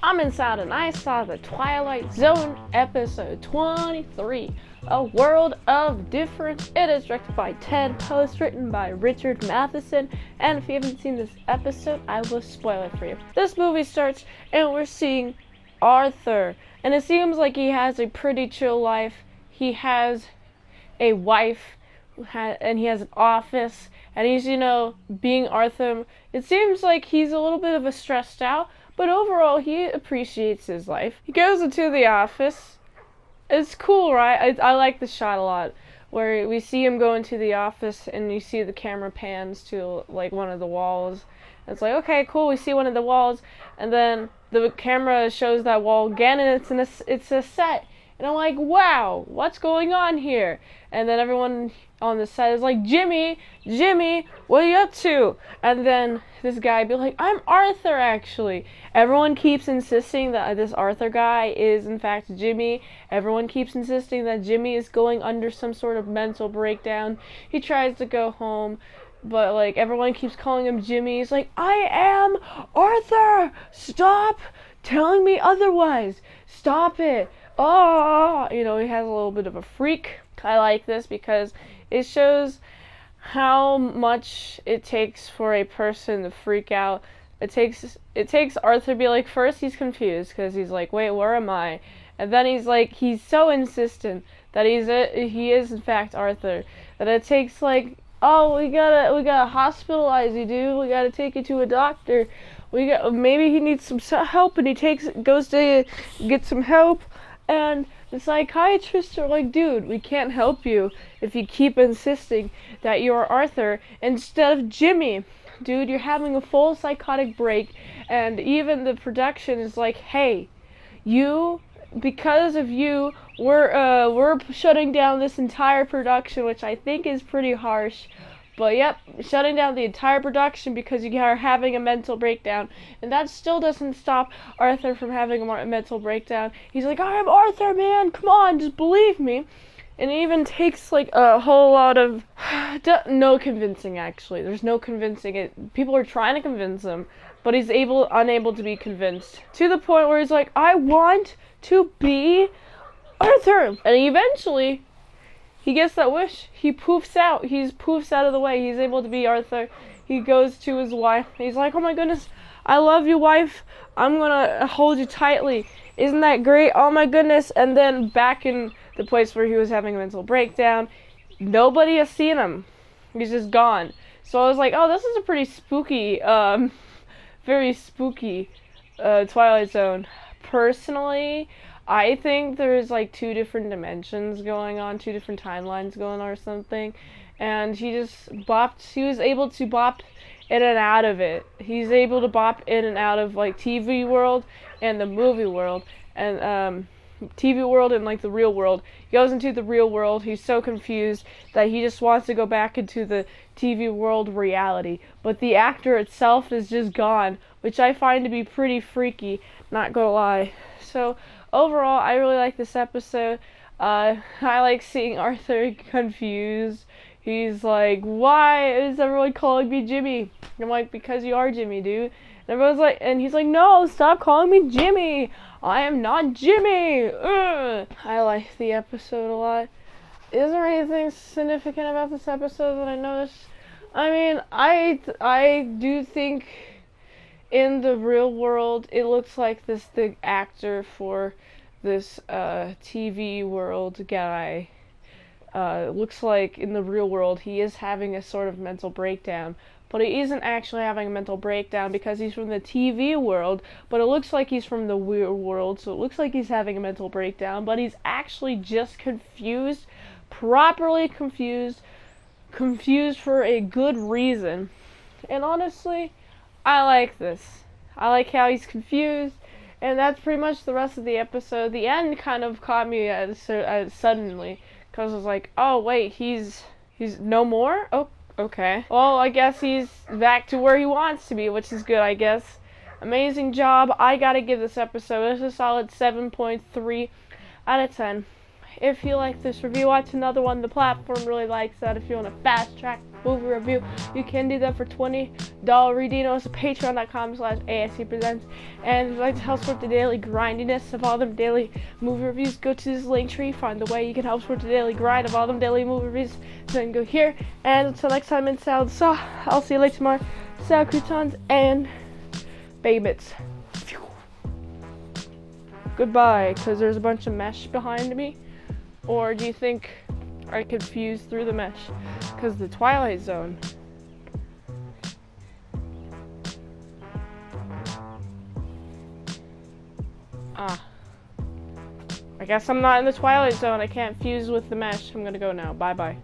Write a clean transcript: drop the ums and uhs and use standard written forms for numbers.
I'm inside and I saw the Twilight Zone episode 23, A World of Difference. It is directed by Ted Post, written by Richard Matheson, and if you haven't seen this episode, I will spoil it for you. This movie starts and we're seeing Arthur, and it seems like he has a pretty chill life. He has a wife, and he has an office, and he's, being Arthur. It seems like he's a little bit of a stressed out, but overall, he appreciates his life. He goes into the office. It's cool, right? I like the shot a lot, where we see him go into the office, and you see the camera pans to, one of the walls. It's like, okay, cool, we see one of the walls, and then the camera shows that wall again, and it's a set. And I'm like, wow, what's going on here? And then everyone on the set is like, Jimmy, what are you up to? And then this guy be like, I'm Arthur, actually. Everyone keeps insisting that this Arthur guy is, in fact, Jimmy. Everyone keeps insisting that Jimmy is going under some sort of mental breakdown. He tries to go home, but, everyone keeps calling him Jimmy. He's like, I am Arthur! Stop telling me otherwise! Stop it! Oh, he has a little bit of a freak. I like this because it shows how much it takes for a person to freak out. It takes Arthur to be like, first he's confused because he's like, wait, where am I? And then he's so insistent that he is in fact Arthur, that it takes oh, we gotta hospitalize you, dude. We gotta take you to a doctor. Maybe he needs some help, and goes to get some help. And the psychiatrists are like, dude, we can't help you if you keep insisting that you're Arthur instead of Jimmy. Dude, you're having a full psychotic break, and even the production is like, hey, because of you, we're shutting down this entire production, which I think is pretty harsh. But yep, shutting down the entire production because you are having a mental breakdown. And that still doesn't stop Arthur from having a mental breakdown. He's like, I'm Arthur, man, come on, just believe me. And it even takes a whole lot of no convincing, actually. There's no convincing it. People are trying to convince him, but he's unable to be convinced. To the point where he's like, I want to be Arthur. And eventually he gets that wish. He poofs out. He poofs out of the way. He's able to be Arthur. He goes to his wife. He's like, oh my goodness, I love you, wife. I'm gonna hold you tightly. Isn't that great? Oh my goodness. And then back in the place where he was having a mental breakdown, nobody has seen him. He's just gone. So I was like, oh, this is a pretty spooky, very spooky Twilight Zone. Personally, I think there's two different dimensions going on, two different timelines going on or something, and he was able to bop in and out of it. He's able to bop in and out of TV world and the movie world, and TV world and the real world. He goes into the real world, he's so confused that he just wants to go back into the TV world reality, but the actor itself is just gone, which I find to be pretty freaky, not gonna lie. So overall, I really like this episode. I like seeing Arthur confused. He's like, why is everyone calling me Jimmy? I'm like, because you are Jimmy, dude. And everyone's like, and he's like, no, stop calling me Jimmy. I am not Jimmy. Ugh. I like the episode a lot. Is there anything significant about this episode that I noticed? I mean, I do think in the real world, it looks like the actor for this TV world guy looks like in the real world he is having a sort of mental breakdown, but he isn't actually having a mental breakdown because he's from the TV world, but it looks like he's from the real world, so it looks like he's having a mental breakdown, but he's actually just confused, properly confused for a good reason. And honestly, I like this. I like how he's confused, and that's pretty much the rest of the episode. The end kind of caught me suddenly, because I was like, oh wait, he's no more? Oh, okay. Well, I guess he's back to where he wants to be, which is good, I guess. Amazing job. I gotta give this episode a solid 7.3 out of 10. If you like this review, watch another one. The platform really likes that if you want to fast track movie review, you can do that for $20 redeem us at patreon.com/ASEPresents. And if you'd like to help support the daily grindiness of all them daily movie reviews, go to this link tree, find the way you can help support the daily grind of all them daily movie reviews. So then go here, and until next time, mint salad. So I'll see you later tomorrow. Salad croutons and bagel bits. Goodbye, because there's a bunch of mesh behind me. Or do you think I could fuse through the mesh? Because the Twilight Zone. I guess I'm not in the Twilight Zone. I can't fuse with the mesh. I'm gonna go now. Bye-bye.